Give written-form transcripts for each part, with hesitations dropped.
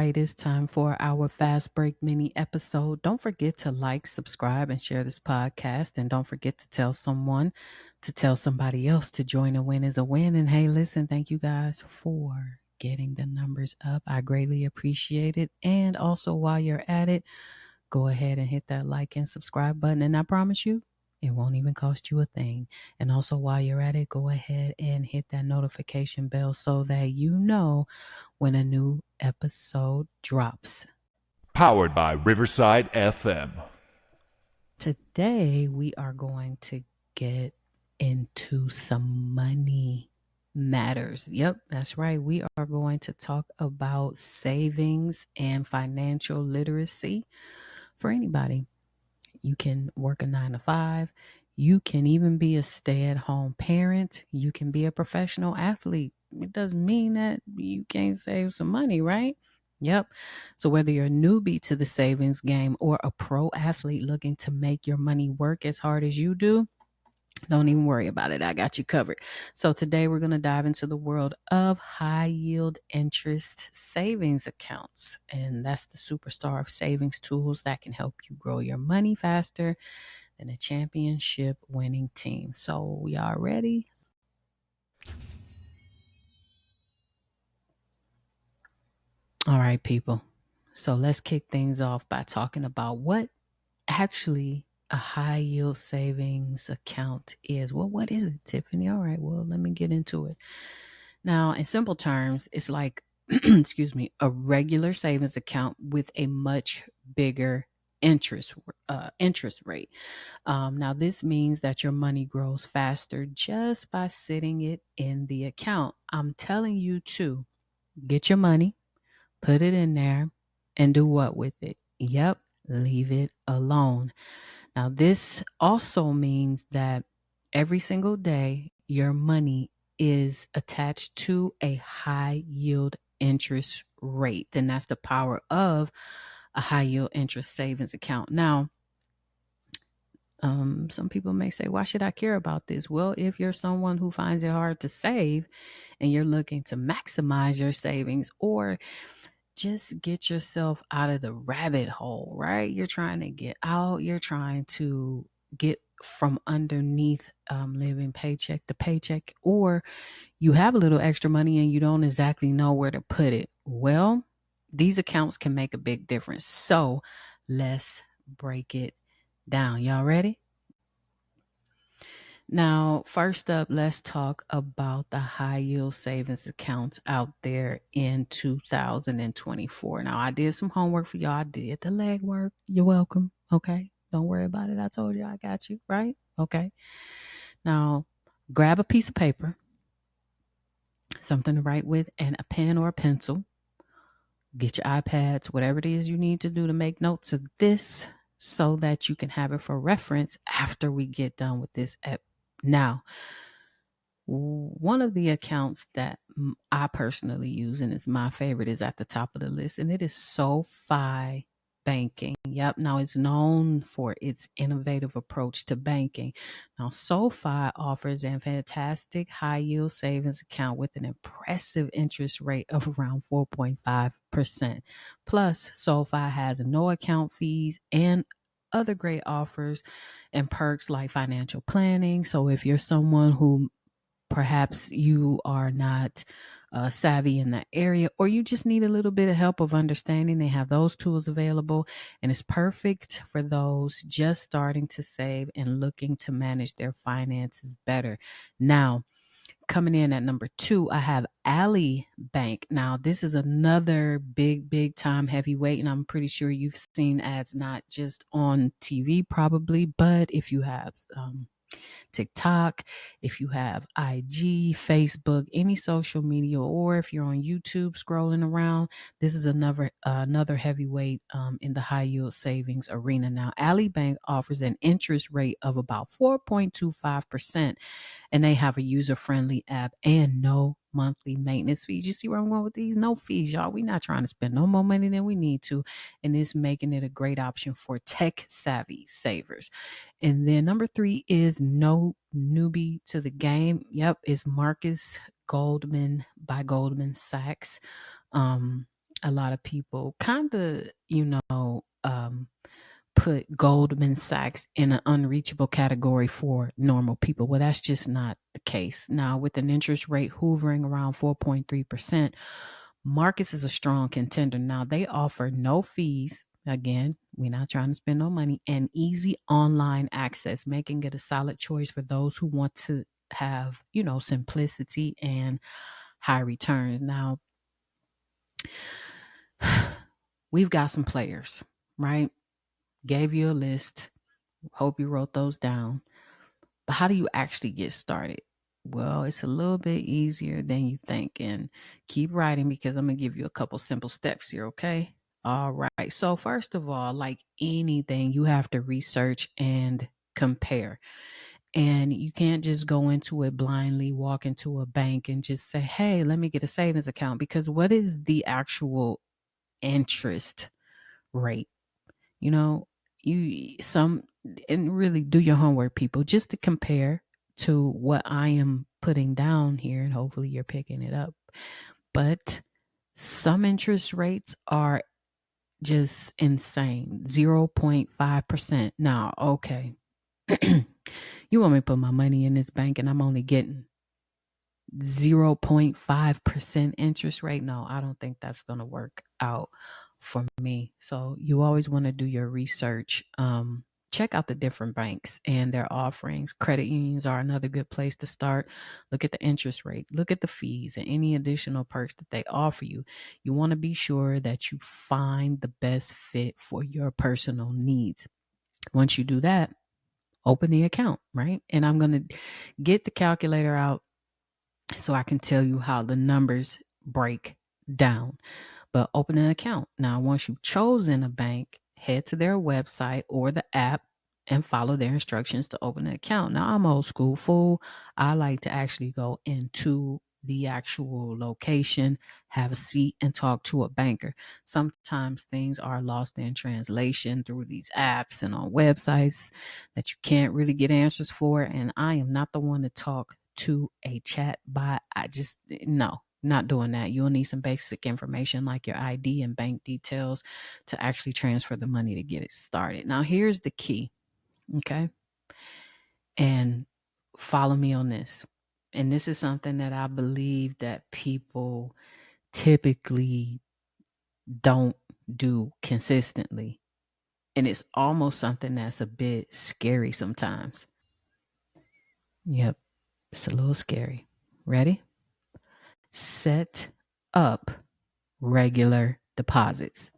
right, it's time for our Fast Break mini episode. Don't forget to like, subscribe, and share this podcast. And don't forget to tell someone to tell somebody else to join. A win is a win. And hey, listen, thank you guys for getting the numbers up. I greatly appreciate it. And also, while you're at it, go ahead and hit that like and subscribe button. And I promise you, it won't even cost you a thing. And also, while you're at it, go ahead and hit that notification bell so that you know when a new episode drops. Powered by Riverside FM. Today, we are going to get into some money matters. Yep, that's right. We are going to talk about savings and financial literacy for anybody. You can work a 9 to 5. You can even be a stay-at-home parent. You can be a professional athlete. It doesn't mean that you can't save some money, right? Yep. So whether you're a newbie to the savings game or a pro athlete looking to make your money work as hard as you do, don't even worry about it. I got you covered. So today we're going to dive into the world of high yield interest savings accounts. And that's the superstar of savings tools that can help you grow your money faster than a championship winning team. So y'all ready? All right, people. So let's kick things off by talking about what actually a high yield savings account is. Well, what is it, Tiffany? All right, well, let me get into it. Now, in simple terms, it's like, excuse me, a regular savings account with a much bigger interest rate. Now, this means that your money grows faster just by sitting it in the account. I'm telling you to get your money, put it in there, and do what with it? Yep, leave it alone. Now, this also means that every single day, your money is attached to a high yield interest rate. And that's the power of a high yield interest savings account. Now, some people may say, why should I care about this? Well, if you're someone who finds it hard to save and you're looking to maximize your savings or just get yourself out of the rabbit hole, right? You're trying to get out, you're trying to get from underneath living paycheck to paycheck, or you have a little extra money and you don't exactly know where to put it. Well, these accounts can make a big difference. So let's break it down. Y'all ready? Now, first up, let's talk about the high yield savings accounts out there in 2024. Now, I did some homework for y'all. I did the legwork. You're welcome. Okay. Don't worry about it. I told you I got you, right? Okay. Now, grab a piece of paper, something to write with, and a pen or a pencil. Get your iPads, whatever it is you need to do to make notes of this so that you can have it for reference after we get done with this ep. Now, one of the accounts that I personally use, and it's my favorite, is at the top of the list, and it is SoFi Banking. Yep. Now, it's known for its innovative approach to banking. Now, SoFi offers a fantastic high yield savings account with an impressive interest rate of around 4.5%. Plus, SoFi has no account fees and other great offers and perks like financial planning. So, if you're someone who perhaps you are not savvy in that area, or you just need a little bit of help of understanding, they have those tools available, and it's perfect for those just starting to save and looking to manage their finances better. Now, coming in at number 2, I have Ally Bank. Now, this is another big time heavyweight, and I'm pretty sure you've seen ads not just on TV probably, but if you have TikTok, if you have IG, Facebook, any social media, or if you're on YouTube scrolling around, this is another heavyweight in the high yield savings arena. Now, Ally Bank offers an interest rate of about 4.25%, and they have a user-friendly app and no monthly maintenance fees. You see where I'm going with these? No fees, y'all. We're not trying to spend no more money than we need to, and it's making it a great option for tech-savvy savers. And then number 3 is no newbie to the game. Yep, it's Marcus Goldman by Goldman Sachs. a lot of people kind of, put Goldman Sachs in an unreachable category for normal people. Well, that's just not the case. Now, with an interest rate hovering around 4.3%, Marcus is a strong contender. Now, they offer no fees. Again, we're not trying to spend no money, and easy online access, making it a solid choice for those who want to have, simplicity and high returns. Now, we've got some players, right? Gave you a list. Hope you wrote those down. But how do you actually get started? Well, it's a little bit easier than you think. And keep writing because I'm going to give you a couple simple steps here, okay? All right. So, first of all, like anything, you have to research and compare. And you can't just go into it blindly, walk into a bank and just say, hey, let me get a savings account. Because what is the actual interest rate? You know, you some and really do your homework, people, just to compare to what I am putting down here, and hopefully you're picking it up. But some interest rates are just insane. 0.5%. Now, okay. You want me to put my money in this bank and I'm only getting 0.5% interest rate? No, I don't think that's going to work out for me. So you always want to do your research. Check out the different banks and their offerings. Credit unions are another good place to start. Look at the interest rate, look at the fees and any additional perks that they offer you. You want to be sure that you find the best fit for your personal needs. Once you do that, open the account, right? And I'm going to get the calculator out so I can tell you how the numbers break down. But open an account. Now, once you've chosen a bank, head to their website or the app and follow their instructions to open an account. Now, I'm old school fool. I like to actually go into the actual location, have a seat, and talk to a banker. Sometimes things are lost in translation through these apps and on websites that you can't really get answers for. And I am not the one to talk to a chat bot. No, not doing that. You'll need some basic information like your ID and bank details to actually transfer the money to get it started. Now, here's the key, okay? And follow me on this. And this is something that I believe that people typically don't do consistently. And it's almost something that's a bit scary sometimes. Yep, it's a little scary. Ready? Set up regular deposits.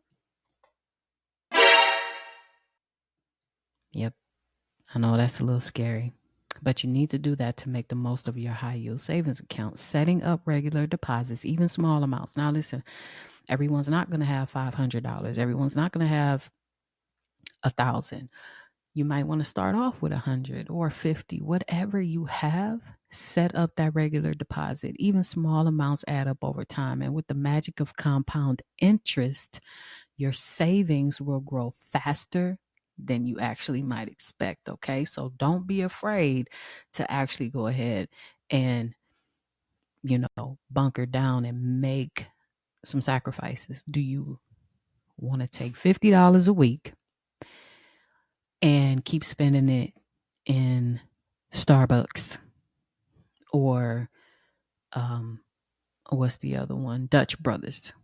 Yep, I know that's a little scary, but you need to do that to make the most of your high yield savings account. Setting up regular deposits, even small amounts. Now, listen, everyone's not going to have $500. Everyone's not going to have 1,000. You might want to start off with 100 or 50, whatever you have. Set up that regular deposit. Even small amounts add up over time. And with the magic of compound interest, your savings will grow faster than you actually might expect. Okay. So don't be afraid to actually go ahead and, bunker down and make some sacrifices. Do you want to take $50 a week and keep spending it in Starbucks or what's the other one? Dutch Brothers.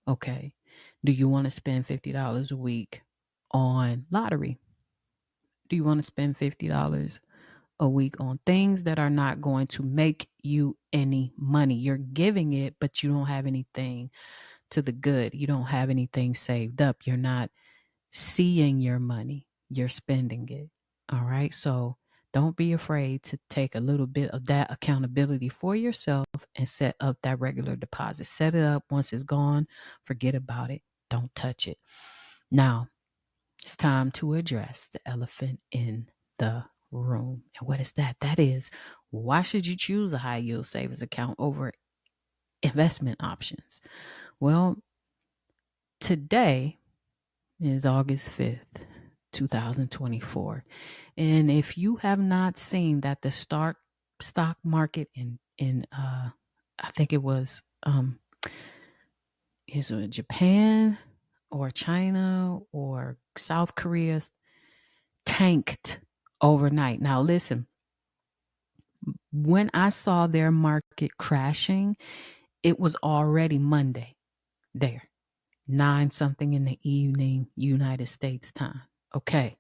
Okay. Do you want to spend $50 a week on lottery? Do you want to spend $50 a week on things that are not going to make you any money? You're giving it, but you don't have anything to the good. You don't have anything saved up. You're not seeing your money. You're spending it. All right. So don't be afraid to take a little bit of that accountability for yourself and set up that regular deposit. Set it up. Once it's gone, forget about it. Don't touch it. Now, it's time to address the elephant in the room. And what is that? That is, why should you choose a high yield savings account over investment options? Well, today is August 5th, 2024. And if you have not seen that the stock market in I think it was is it Japan or China or South Korea tanked overnight. Now, listen, when I saw their market crashing, it was already Monday there, 9 something in the evening, United States time. Okay.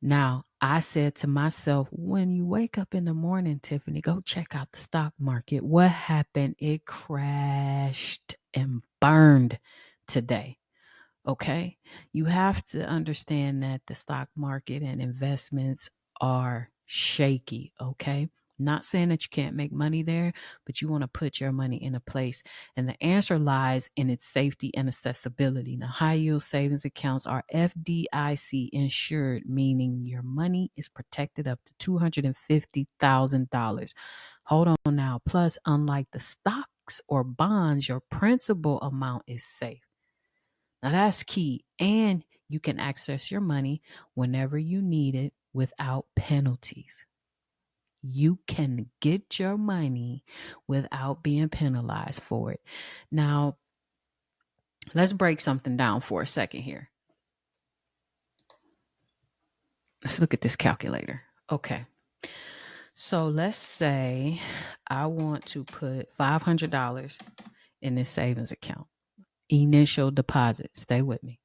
Now, I said to myself, when you wake up in the morning, Tiffany, go check out the stock market. What happened? It crashed and burned today. Okay. You have to understand that the stock market and investments are shaky. Okay. Not saying that you can't make money there, but you want to put your money in a place. And the answer lies in its safety and accessibility. Now, high yield savings accounts are FDIC insured, meaning your money is protected up to $250,000. Hold on now. Plus, unlike the stocks or bonds, your principal amount is safe. Now that's key. And you can access your money whenever you need it without penalties. You can get your money without being penalized for it. Now, let's break something down for a second here. Let's look at this calculator. Okay. So let's say I want to put $500 in this savings account. Initial deposit. Stay with me.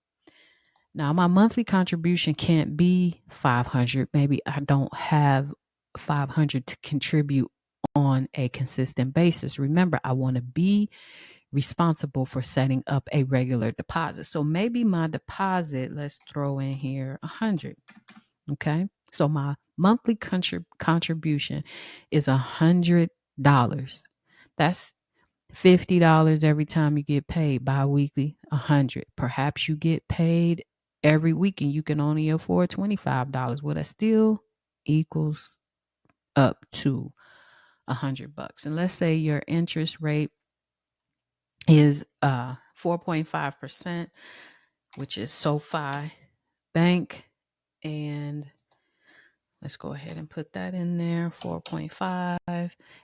Now, my monthly contribution can't be 500. Maybe I don't have 500 to contribute on a consistent basis. Remember, I want to be responsible for setting up a regular deposit. So maybe my deposit, let's throw in here 100. Okay. So my monthly contribution is $100. That's $50 every time you get paid bi-weekly, 100. Perhaps you get paid every week and you can only afford $25. Well, that still equals up to $100. And let's say your interest rate is 4.5%, which is SoFi Bank. And let's go ahead and put that in there, 4.5.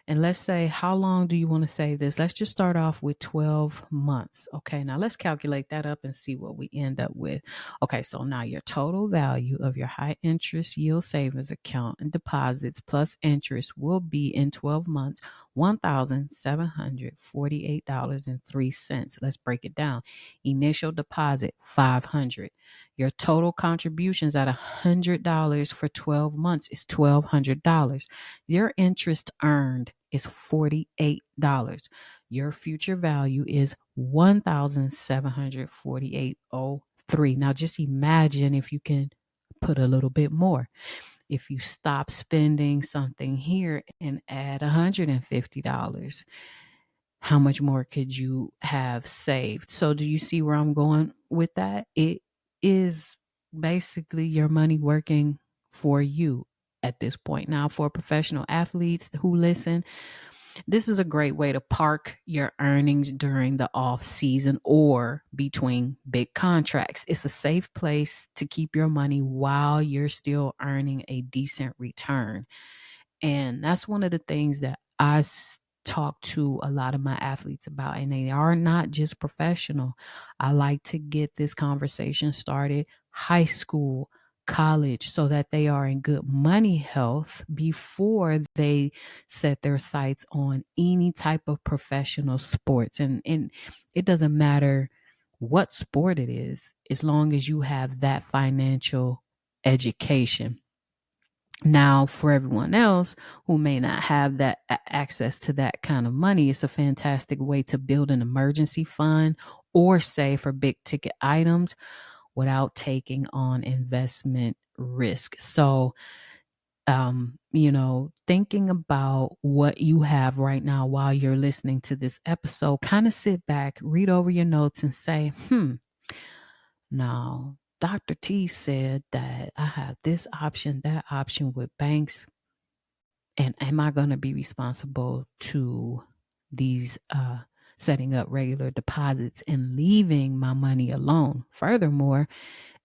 And let's say, how long do you want to save this? Let's just start off with 12 months. Okay, now let's calculate that up and see what we end up with. Okay, so now your total value of your high interest yield savings account and deposits plus interest will be in 12 months, $1,748.03. Let's break it down. Initial deposit, $500. Your total contributions at $100 for 12 months is $1,200. Your interest earned is $48. Your future value is $1,748.03. Now just imagine if you can put a little bit more. If you stop spending something here and add $150, how much more could you have saved? So do you see where I'm going with that? It is basically your money working for you at this point. Now, for professional athletes who listen, this is a great way to park your earnings during the off season or between big contracts. It's a safe place to keep your money while you're still earning a decent return. And that's one of the things that I talk to a lot of my athletes about, and they are not just professional. I like to get this conversation started high school, college, so that they are in good money health before they set their sights on any type of professional sports. And it doesn't matter what sport it is, as long as you have that financial education. Now, for everyone else who may not have that access to that kind of money, it's a fantastic way to build an emergency fund or save for big ticket items without taking on investment risk. So, thinking about what you have right now while you're listening to this episode, kind of sit back, read over your notes and say, now, Dr. T said that I have this option, that option with banks. And am I going to be responsible to these setting up regular deposits and leaving my money alone? Furthermore,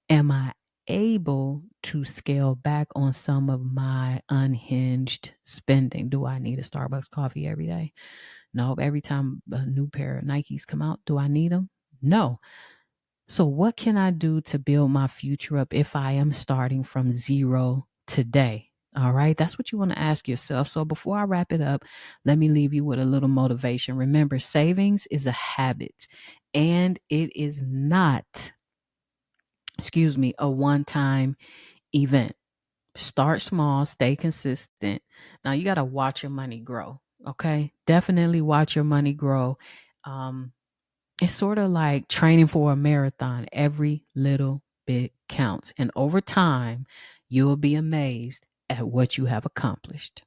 am I able to scale back on some of my unhinged spending? Do I need a Starbucks coffee every day? No, every time a new pair of Nikes come out, do I need them? No. So, what can I do to build my future up if I am starting from zero today? All right, that's what you want to ask yourself. So, before I wrap it up, let me leave you with a little motivation. Remember, savings is a habit and it is not, a one time event. Start small, stay consistent. Now, you got to watch your money grow. Okay, definitely watch your money grow. Um, it's sort of like training for a marathon. Every little bit counts. And over time, you'll be amazed at what you have accomplished.